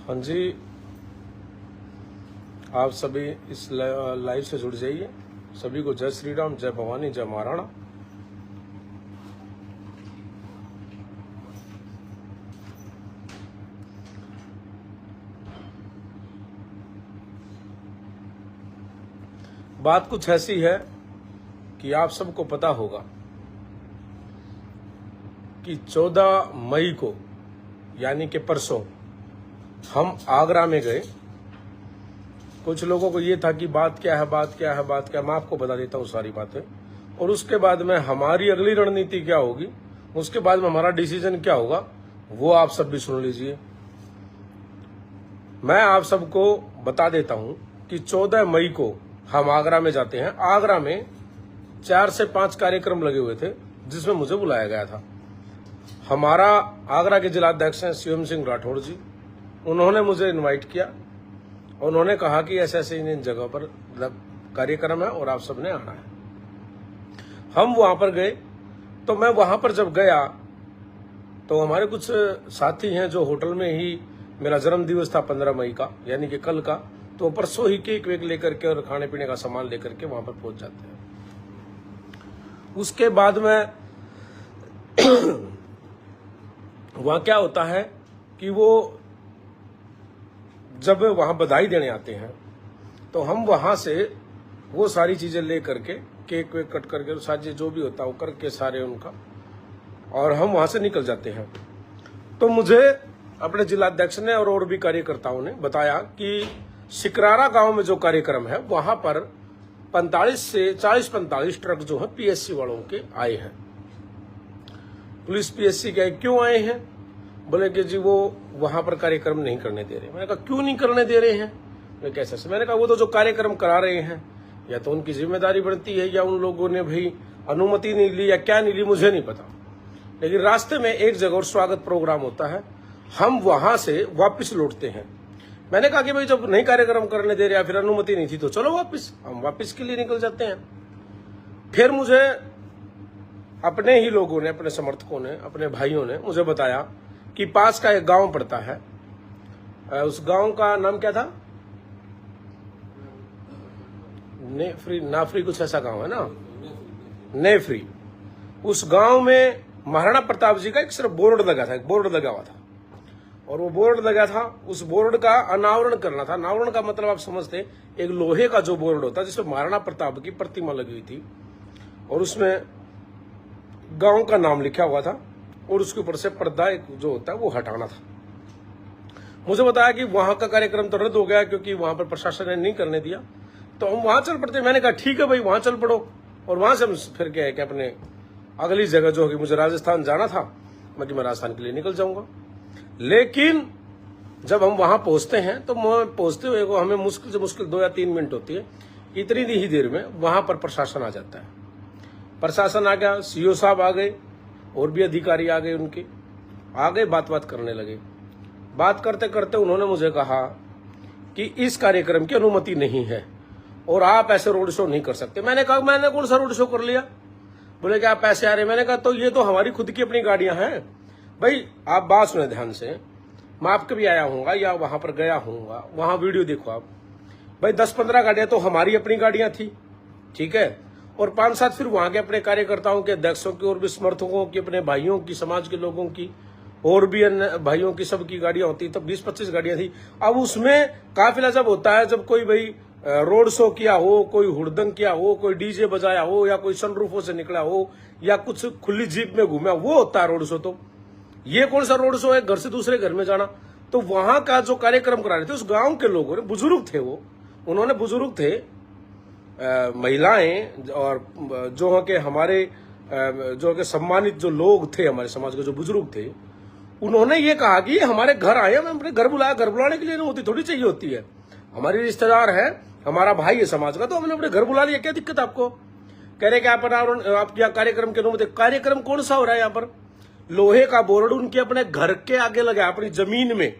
हाँ जी, आप सभी इस लाइव से जुड़ जाइए। सभी को जय श्री राम, जय भवानी, जय महाराणा। बात कुछ ऐसी है कि आप सबको पता होगा कि 14 मई को यानी कि परसों हम आगरा में गए। कुछ लोगों को ये था कि बात क्या है, बात क्या है, बात क्या है। मैं आपको बता देता हूँ सारी बातें, और उसके बाद में हमारी अगली रणनीति क्या होगी, उसके बाद में हमारा डिसीजन क्या होगा, वो आप सब भी सुन लीजिए। मैं आप सबको बता देता हूँ कि 14 मई को हम आगरा में जाते हैं। आगरा में 4 से 5 कार्यक्रम लगे हुए थे जिसमें मुझे बुलाया गया था। हमारा आगरा के जिलाध्यक्ष हैं शिवम सिंह राठौड़ जी, उन्होंने मुझे इनवाइट किया। उन्होंने कहा कि ऐसे ऐसे इन जगह पर कार्यक्रम है और आप सबने आना है। हम वहां पर गए। तो मैं वहां पर जब गया तो हमारे कुछ साथी हैं जो होटल में ही, मेरा जन्म दिवस था 15 मई का यानी कि कल का, तो परसों ही केक वेक लेकर के और खाने पीने का सामान लेकर के वहां पर पहुंच जाते हैं। उसके बाद में वहां क्या होता है कि वो जब वहां बधाई देने आते हैं तो हम वहां से वो सारी चीजें ले करके, केक वेक कट करके, सारी जो भी होता है वो करके सारे उनका, और हम वहां से निकल जाते हैं। तो मुझे अपने जिलाध्यक्ष ने और भी कार्यकर्ताओं ने बताया कि सिकरारा गांव में जो कार्यक्रम है वहां पर 45 से 40-45 ट्रक जो है पीएससी वालों के आए हैं। पुलिस पीएससी के क्यों आए हैं? बोले कि जी वो वहां पर कार्यक्रम नहीं करने दे रहे। मैंने कहा क्यों नहीं करने दे रहे हैं? मैं कैसे से? मैंने कहा वो तो जो कार्यक्रम करा रहे हैं या तो उनकी जिम्मेदारी बनती है या उन लोगों ने भाई अनुमति नहीं ली या क्या नहीं ली, मुझे नहीं पता। लेकिन रास्ते में एक जगह और स्वागत प्रोग्राम होता है, हम वहां से वापिस लौटते हैं। मैंने कहा कि भाई जब नहीं कार्यक्रम करने दे रहे या फिर अनुमति नहीं थी तो चलो वापिस, हम वापिस के लिए निकल जाते हैं। फिर मुझे अपने ही लोगों ने, अपने समर्थकों ने, अपने भाइयों ने मुझे बताया कि पास का एक गांव पड़ता है, उस गांव का नाम क्या था, नाफरी कुछ ऐसा गांव है ना, नेफ्री। उस गांव में महाराणा प्रताप जी का एक सिर्फ बोर्ड लगा था, एक बोर्ड लगा हुआ था, और वो बोर्ड लगा था, उस बोर्ड का अनावरण करना था। अनावरण का मतलब आप समझते, एक लोहे का जो बोर्ड होता है जिसमें महाराणा प्रताप की प्रतिमा लगी हुई थी और उसमें गांव का नाम लिखा हुआ था और उसके ऊपर से पर्दा एक जो होता है वो हटाना था। मुझे बताया कि वहां का कार्यक्रम तो रद्द हो गया क्योंकि वहां पर प्रशासन ने नहीं करने दिया, तो हम वहां चल पड़ते। मैंने कहा ठीक है भाई वहां चल पड़ो, और वहां से हम फिर क्या है कि अपने अगली जगह जो होगी, मुझे राजस्थान जाना था, मैं राजस्थान के लिए निकल जाऊंगा। लेकिन जब हम वहां पहुंचते हैं तो पहुंचते हुए को हमें मुश्किल से मुश्किल 2 या 3 मिनट होती है। इतनी ही देर में वहां पर प्रशासन आ जाता है। प्रशासन आ गया, सीओ साहब आ गए और भी अधिकारी आ गए, उनके आ गए, बात करने लगे। बात करते करते उन्होंने मुझे कहा कि इस कार्यक्रम की अनुमति नहीं है और आप ऐसे रोड शो नहीं कर सकते। मैंने कहा मैंने कौन सा रोड शो कर लिया? बोले कि आप पैसे आ रहे। मैंने कहा तो ये तो हमारी खुद की अपनी गाड़ियां हैं भाई। आप बात सुने ध्यान से, मैं आपके भी आया हूँ या वहां पर गया हूँ, वहां वीडियो देखो आप भाई। 10-15 गाड़ियां तो हमारी अपनी गाड़ियां थी, ठीक है, और 5-7 फिर वहां के अपने कार्यकर्ताओं के, अध्यक्षों की और भी समर्थकों की, अपने भाइयों की, समाज के लोगों की और भी अन्य भाइयों की, सबकी गाड़ियां होती। तब 20-25 गाड़ियां थी। अब उसमें काफिला जब होता है, जब कोई भाई रोड शो किया हो, कोई हुड़दंग किया हो, कोई डीजे बजाया हो, या कोई सनरूफों से निकला हो, या कुछ खुली जीप में घूमा, वो होता है रोड शो। तो ये कौन सा रोड शो है, घर से दूसरे घर में जाना? तो वहां का जो कार्यक्रम करा रहे थे उस गांव के लोगों ने, बुजुर्ग थे वो, उन्होंने, बुजुर्ग थे, महिलाएं और जो के हमारे जो के सम्मानित जो लोग थे हमारे समाज के, जो बुजुर्ग थे, उन्होंने ये कहा कि हमारे घर आए, हमें अपने घर बुलाया। घर बुलाने के लिए अनुमति थोड़ी चाहिए होती है, हमारी रिश्तेदार है, हमारा भाई है समाज का, तो हमने अपने घर बुला लिया, क्या दिक्कत आपको? कह रहे कि आप यहाँ कार्यक्रम के अनुमति। कार्यक्रम कौन सा हो रहा है यहाँ पर? लोहे का बोर्ड उनके अपने घर के आगे लगा, अपनी जमीन में,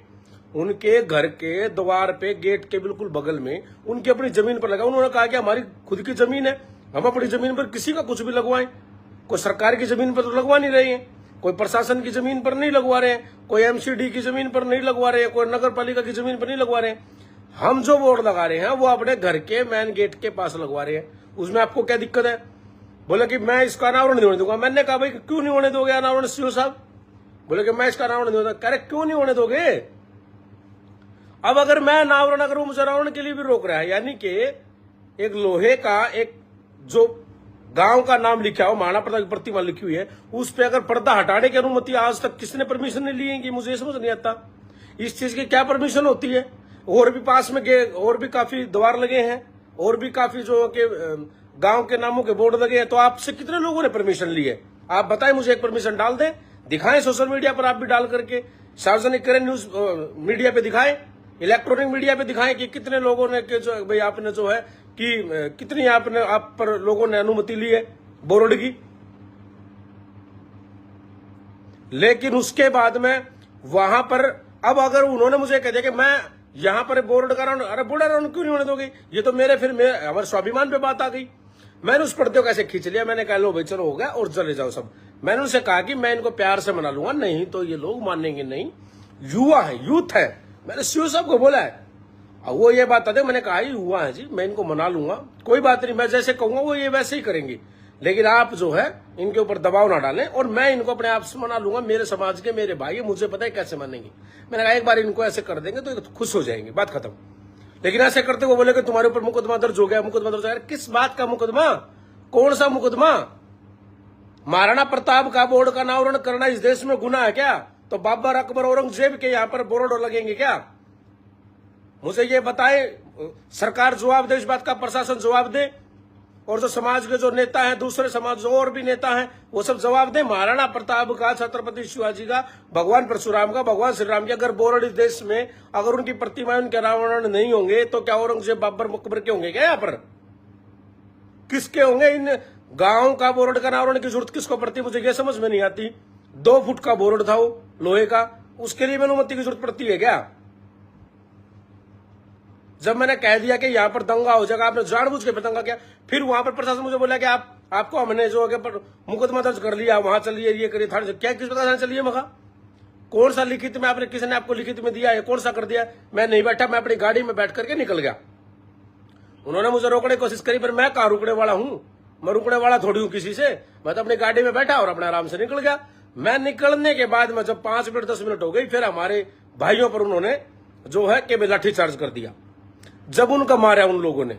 उनके घर के द्वार पे, गेट के बिल्कुल बगल में, उनकी अपनी जमीन पर लगा। उन्होंने कहा कि हमारी खुद की जमीन है, हम अपनी जमीन पर किसी का कुछ भी लगवाएं, कोई सरकार की जमीन पर तो लगवा नहीं रहे हैं। कोई प्रशासन की जमीन पर नहीं लगवा रहे हैं, कोई एमसीडी की जमीन पर नहीं लगवा रहे हैं, कोई नगर पालिका की जमीन पर नहीं लगवा रहे हैं। हम जो बोर्ड लगा रहे हैं वो अपने घर के मेन गेट के पास लगवा रहे हैं। उसमें आपको क्या दिक्कत है? बोले कि मैं इसका अनावरण नहीं होने दूंगा। मैंने कहा भाई क्यों नहीं होने दोगे अनावरण सीओ साहब? बोले कि मैं इसका अनावरण नहीं होता। कह रहे क्यों नहीं होने दोगे? अब अगर मैं अनावरण अगर वो मुझे अनावरण के लिए भी रोक रहा है, यानी कि एक लोहे का एक जो गांव का नाम लिखा हो, महाराणा प्रताप की प्रतिमा लिखी हुई है, उस पर अगर पर्दा हटाने की अनुमति आज तक किसने परमिशन नहीं ली है कि मुझे समझ नहीं आता। इस चीज की क्या परमिशन होती है? और भी पास में और भी काफी द्वार लगे हैं, और भी काफी जो के गांव के नामों के बोर्ड लगे हैं, तो आपसे कितने लोगों ने परमिशन ली है? आप बताएं मुझे, एक परमिशन डाल दें, दिखाएं सोशल मीडिया पर, आप भी डाल करके सार्वजनिक करें, न्यूज मीडिया पे दिखाएं, इलेक्ट्रॉनिक मीडिया पे दिखाएं कि कितने लोगों ने जो भाई आपने जो है कि कितनी आपने आप पर लोगों ने अनुमति ली है बोर्ड की। लेकिन उसके बाद में वहां पर अब अगर उन्होंने मुझे कह दिया कि मैं यहां पर बोर्ड का राउंड, अरे बोर्ड राउंड क्यों नहीं होने दोगे? ये तो मेरे फिर हमारे स्वाभिमान पे बात आ गई। मैंने उस पर्दे को कैसे खींच लिया, मैंने कहा लो भाई चलो हो गया और चले जाओ सब। मैंने उनसे कहा कि मैं इनको प्यार से मना लूंगा, नहीं तो ये लोग मानेंगे नहीं, युवा है, यूथ है। मैंने सीओ साहब को बोला है, अब वो ये बात आते, मैंने कहा युवा है जी, मैं इनको मना लूंगा, कोई बात नहीं, मैं जैसे कहूंगा वो ये वैसे ही करेंगे, लेकिन आप जो है इनके ऊपर दबाव ना डालें और मैं इनको अपने आप से मना लूंगा। मेरे समाज के मेरे भाई, मुझे पता है कैसे मानेंगे। मैंने कहा एक बार इनको ऐसे कर देंगे तो खुश हो जाएंगे, बात खत्म। लेकिन ऐसे करते वो बोले कि तुम्हारे ऊपर मुकदमा दर्ज हो गया, मुकदमा दर्ज हो गया। किस बात का मुकदमा? कौन सा मुकदमा? महाराणा प्रताप का बोर्ड का अनावरण करना इस देश में गुनाह है क्या? तो बाबर अकबर औरंगजेब के यहाँ पर बोर्ड लगेंगे क्या? मुझे ये बताए, सरकार जवाब दे इस बात का, प्रशासन जवाब दे, और जो समाज के जो नेता हैं, दूसरे समाज जो और भी नेता हैं, वो सब जवाब दे। महाराणा प्रताप का, छत्रपति शिवाजी का, भगवान परशुराम का, भगवान श्री राम का अगर बोर्ड इस देश में अगर उनकी प्रतिमाएं, उनके अनावरण नहीं होंगे तो क्या औरंगजेब बाबर अकबर के होंगे क्या? यहाँ पर किसके होंगे? इन गांव का बोर्ड का अनावरण की जरूरत किसको पड़ती? मुझे ये समझ में नहीं आती। 2 फुट का बोर्ड था वो लोहे का, उसके लिए अनुमति की जरूरत पड़ती है क्या? जब मैंने कह दिया कि यहाँ पर दंगा हो जाएगा, आपने जानबूझ के दंगा किया, फिर वहां पर प्रशासन मुझे बोला कि आपको हमने जो है मुकदमा दर्ज कर लिया, वहां चलिए, ये करिए, थाने क्या किस प्रकार चलिए? मगा कौन सा लिखित में आपने, किसी ने आपको लिखित में दिया है? कौन सा कर दिया? मैं नहीं बैठा, मैं अपनी गाड़ी में बैठ करके निकल गया। उन्होंने मुझे रोकने की कोशिश करी, पर मैं कहाँ रुकने वाला हूं? मैं रुकने वाला थोड़ी हूं किसी से। मैं तो अपनी गाड़ी में बैठा और अपने आराम से निकल गया। मैं निकलने के बाद में जब 5 मिनट 10 मिनट हो गई, फिर हमारे भाइयों पर उन्होंने जो है कि लाठीचार्ज कर दिया। जब उनका मारा उन लोगों ने,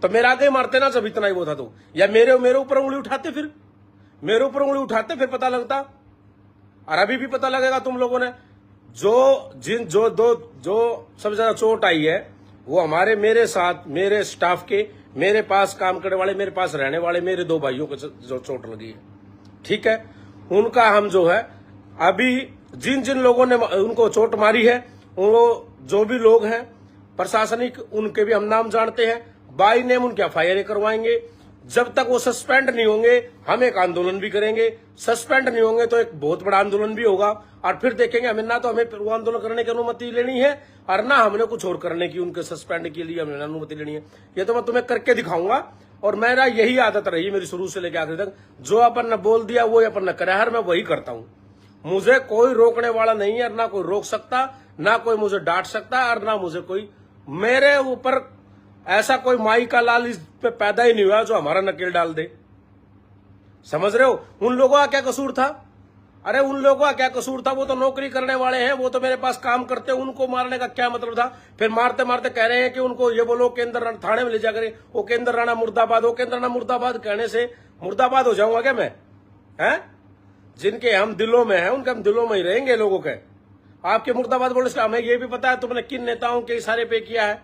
तो मेरे आगे मारते ना जब इतना ही वो था तो, या मेरे ऊपर उंगली उठाते, फिर मेरे ऊपर उंगली उठाते, फिर पता लगता। और अभी भी पता लगेगा तुम लोगों ने। जो सबसे ज्यादा चोट आई है वो हमारे, मेरे साथ, मेरे स्टाफ के, मेरे पास काम करने वाले, मेरे पास रहने वाले मेरे 2 भाइयों को जो चोट लगी है, ठीक है, उनका हम जो है अभी जिन लोगों ने उनको चोट मारी है, वो जो भी लोग हैं प्रशासनिक, उनके भी हम नाम जानते हैं, बाई नेम उनके एफआईआर करवाएंगे। जब तक वो सस्पेंड नहीं होंगे हम एक आंदोलन भी करेंगे। सस्पेंड नहीं होंगे तो एक बहुत बड़ा आंदोलन भी होगा, और फिर देखेंगे हमें ना तो हमें वो आंदोलन करने की अनुमति लेनी है और ना हमने कुछ और करने की, उनके सस्पेंड के लिए हमें अनुमति लेनी है। ये तो मैं तुम्हें करके दिखाऊंगा। और मेरा यही आदत रही मेरी शुरू से लेकर आखिर तक, जो अपन ने बोल दिया वो अपन ने करा है, मैं वही करता हूं। मुझे कोई रोकने वाला नहीं है, ना कोई रोक सकता, ना कोई मुझे डांट सकता, और ना मुझे कोई, मेरे ऊपर ऐसा कोई माई का लाल इस पे पैदा ही नहीं हुआ जो हमारा नकेल डाल दे। समझ रहे हो? उन लोगों का क्या कसूर था? अरे उन लोगों का क्या कसूर था? वो तो नौकरी करने वाले हैं, वो तो मेरे पास काम करते, उनको मारने का क्या मतलब था? फिर मारते मारते कह रहे हैं कि उनको ये बोलो केंद्र थाने में ले जा करें, वो केंद्र राणा मुर्दाबाद, वो केंद्र राणा मुर्दाबाद कहने से मुर्दाबाद हो जाऊंगा क्या मैं? हैं? जिनके हम दिलों में हैं उनके हम दिलों में ही रहेंगे लोगों के। आपके मुर्दाबाद बोलने से हमें ये भी पता है तुमने किन नेताओं के इशारे पे किया है।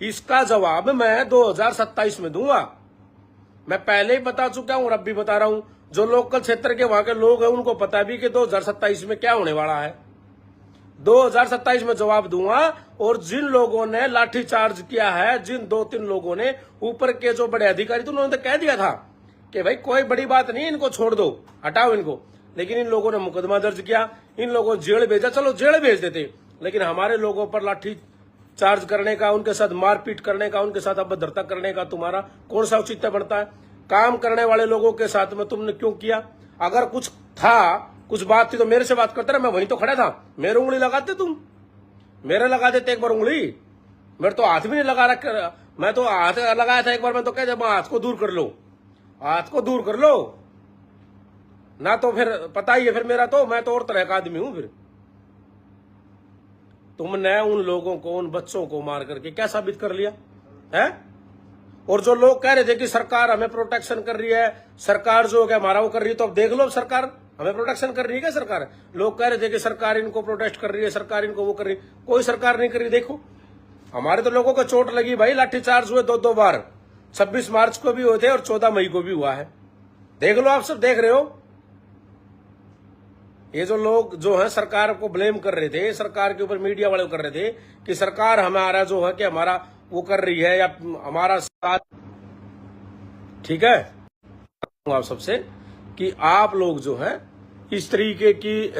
इसका जवाब मैं 2027 में दूंगा। मैं पहले ही बता चुका हूं और अब भी बता रहा हूं। जो लोकल क्षेत्र के वहां के लोग हैं उनको पता भी कि 2027 में क्या होने वाला है। 2027 में जवाब दूंगा। और जिन लोगों ने लाठीचार्ज किया है, जिन 2-3 लोगों ने, ऊपर के जो बड़े अधिकारी थे, उन्होंने तो कह दिया था कि भाई कोई बड़ी बात नहीं, इनको छोड़ दो, हटाओ इनको। लेकिन इन लोगों ने मुकदमा दर्ज किया, इन लोगों को जेल भेजा। चलो जेल भेज देते, लेकिन हमारे लोगों पर लाठी चार्ज करने का, उनके साथ मारपीट करने का, उनके साथ अभद्रता करने का तुम्हारा कौन सा औचित्य बनता है? काम करने वाले लोगों के साथ में तुमने क्यों किया? अगर कुछ था कुछ बात थी तो मेरे से बात करते ना, मैं वहीं तो खड़ा था। मेरे उंगली लगाते तुम, मेरे लगा देते एक बार उंगली, मेरे तो हाथ भी नहीं लगा रख, मैं तो हाथ लगाया था एक बार, मैं तो कह जब हाथ को दूर कर लो, हाथ को दूर कर लो ना, तो फिर पता ही है फिर मेरा तो, मैं तो और तरह का आदमी हूं। फिर तुमने उन लोगों को, उन बच्चों को मार करके क्या साबित कर लिया है? और जो लोग कह रहे थे कि सरकार हमें प्रोटेक्शन कर रही है, सरकार जो है हमारा वो कर रही है, तो अब देख लो सरकार हमें प्रोटेक्शन कर रही है क्या? सरकार, लोग कह रहे थे कि सरकार इनको प्रोटेक्ट कर रही है, सरकार इनको वो कर रही है, कोई सरकार नहीं कर रही। देखो हमारे तो लोगों को चोट लगी भाई, लाठीचार्ज हुए 2-2 बार, 26 मार्च को भी हुए थे और 14 मई को भी हुआ है। देख लो, आप सब देख रहे हो। ये जो लोग जो है सरकार को ब्लेम कर रहे थे, सरकार के ऊपर मीडिया वाले कर रहे थे कि सरकार हमारा जो है कि हमारा वो कर रही है या हमारा साथ, ठीक है, आप सबसे कि आप लोग जो है इस तरीके की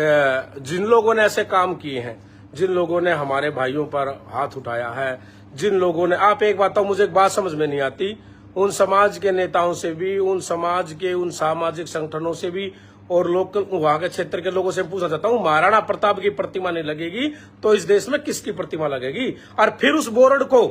जिन लोगों ने ऐसे काम किए हैं, जिन लोगों ने हमारे भाइयों पर हाथ उठाया है, जिन लोगों ने, आप एक बात तो मुझे एक बात समझ में नहीं आती, उन समाज के नेताओं से भी, उन समाज के उन सामाजिक संगठनों से भी और लोग वहां के क्षेत्र के लोगों से पूछना चाहता हूं, महाराणा प्रताप की प्रतिमा नहीं लगेगी तो इस देश में किसकी प्रतिमा लगेगी? और फिर उस बोर्ड को,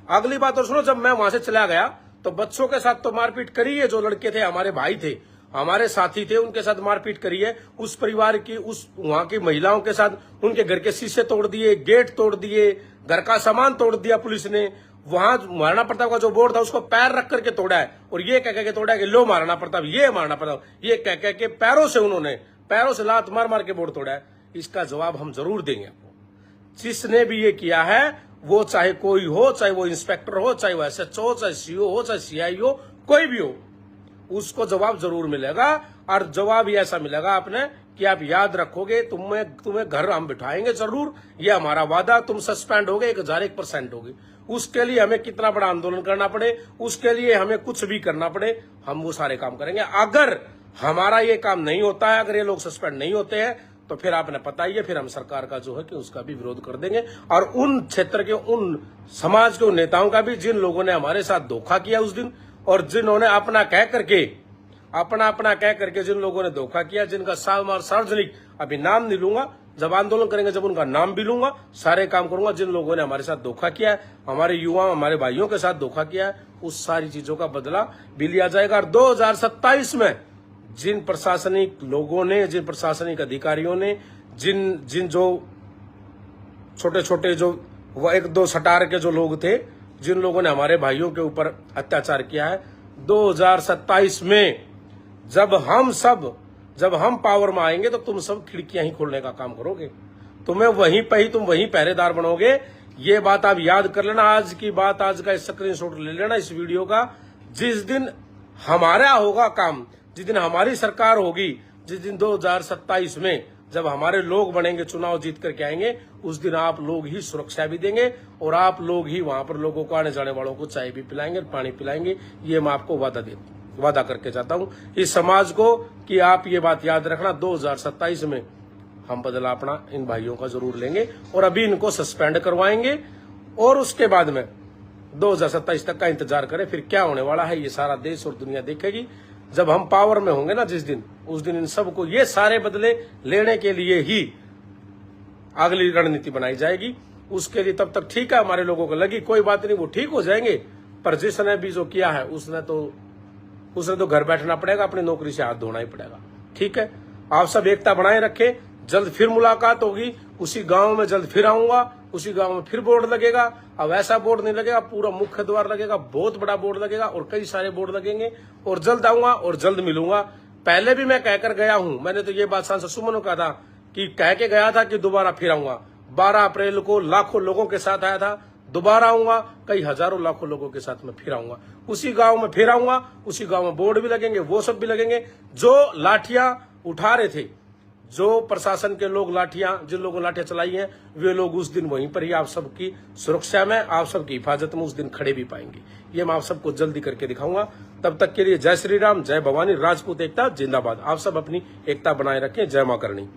अगली बात और सुनो, जब मैं वहां से चला गया तो बच्चों के साथ तो मारपीट करी है, जो लड़के थे हमारे भाई थे, हमारे साथी थे, उनके साथ मारपीट करी है, उस परिवार की, उस वहां की महिलाओं के साथ उनके घर के शीशे तोड़ दिए, गेट तोड़ दिए, घर का सामान तोड़ दिया पुलिस ने। वहां महाराणा प्रताप का जो बोर्ड था उसको पैर रख करके तोड़ा है, और ये कह के तोड़ा है कि लो महाराणा प्रताप, ये महाराणा प्रताप, ये कह के पैरों से, उन्होंने पैरों से लात मार मार के बोर्ड तोड़ा है। इसका जवाब हम जरूर देंगे आपको। जिसने भी ये किया है, वो चाहे कोई हो, चाहे वो इंस्पेक्टर हो, चाहे वो SHO हो, चाहे CO हो, चाहे CI हो, कोई भी हो, उसको जवाब जरूर मिलेगा। और जवाब ऐसा मिलेगा आपने कि आप याद रखोगे, तुम्हें घर हम बिठाएंगे जरूर, ये हमारा वादा। तुम सस्पेंड होगे 1001% होगे। उसके लिए हमें कितना बड़ा आंदोलन करना पड़े, उसके लिए हमें कुछ भी करना पड़े, हम वो सारे काम करेंगे। अगर हमारा ये काम नहीं होता है, अगर ये लोग सस्पेंड नहीं होते हैं, तो फिर आपने पता ही है, फिर हम सरकार का जो है कि उसका भी विरोध कर देंगे। और उन क्षेत्र के, उन समाज के उन नेताओं का भी, जिन लोगों ने हमारे साथ धोखा किया उस दिन, और जिन्होंने अपना कह करके जिन लोगों ने धोखा किया, जिनका सार्वजनिक अभी नाम नहीं लूंगा, जब आंदोलन करेंगे जब उनका नाम भी लूंगा, सारे काम करूंगा। जिन लोगों ने हमारे साथ धोखा किया है, हमारे युवाओं, हमारे भाइयों के साथ धोखा किया है, उस सारी चीजों का बदला भी लिया जाएगा। और 2027 में जिन प्रशासनिक लोगों ने, जिन प्रशासनिक अधिकारियों ने, जिन जो छोटे छोटे जो 1-2 सटार के जो लोग थे, जिन लोगों ने हमारे भाइयों के ऊपर अत्याचार किया है, 2027 में जब हम पावर में आएंगे तो तुम सब खिड़कियां ही खोलने का काम करोगे। तुम वहीं पहरेदार बनोगे। ये बात आप याद कर लेना। आज की बात, आज का स्क्रीनशॉट ले लेना इस वीडियो का। जिस दिन हमारा होगा काम, जिस दिन हमारी सरकार होगी, जिस दिन 2027 में जब हमारे लोग बनेंगे, चुनाव जीत करके आएंगे, उस दिन आप लोग ही सुरक्षा भी देंगे और आप लोग ही वहां पर लोगों को, आने जाने वालों को चाय भी पिलाएंगे, पानी पिलाएंगे। ये मैं आपको वादा करके चाहता हूं इस समाज को कि आप ये बात याद रखना, 2027 में हम बदला अपना इन भाइयों का जरूर लेंगे और अभी इनको सस्पेंड करवाएंगे और उसके बाद में 2027 तक का इंतजार करें। फिर क्या होने वाला है ये सारा देश और दुनिया देखेगी। जब हम पावर में होंगे ना जिस दिन, उस दिन इन सबको ये सारे बदले लेने के लिए ही अगली रणनीति बनाई जाएगी। उसके लिए तब तक ठीक है, हमारे लोगों को लगी कोई बात नहीं, वो ठीक हो जाएंगे। पर जिसने भी जो किया है उसने तो घर बैठना पड़ेगा, अपनी नौकरी से हाथ धोना ही पड़ेगा। ठीक है, आप सब एकता बनाए रखें। जल्द फिर मुलाकात होगी, उसी गांव में जल्द फिर आऊंगा, उसी गांव में फिर बोर्ड लगेगा। अब ऐसा बोर्ड नहीं लगेगा, पूरा मुख्य द्वार लगेगा, बहुत बड़ा बोर्ड लगेगा और कई सारे बोर्ड लगेंगे। और जल्द आऊंगा और जल्द मिलूंगा। पहले भी मैं कहकर गया हूं, मैंने तो ये बात सांसद सुमन को कहा था कि कह के गया था कि दोबारा फिर आऊंगा। 12 अप्रैल को लाखों लोगों के साथ आया था, दोबारा आऊंगा, कई हजारों लाखों लोगों के साथ मैं फिर आऊंगा। उसी गांव में फिर आऊंगा, उसी गांव में बोर्ड भी लगेंगे, वो सब भी लगेंगे। जो लाठियां उठा रहे थे, जो प्रशासन के लोग जिन लोगों ने लाठियां चलाई हैं, वे लोग उस दिन वहीं पर ही आप सबकी सुरक्षा में, आप सबकी हिफाजत में उस दिन खड़े भी पाएंगे। ये मैं आप सबको जल्दी करके दिखाऊंगा। तब तक के लिए जय श्री राम, जय भवानी, राजपूत एकता जिंदाबाद। आप सब अपनी एकता बनाए रखें। जय मां करणी।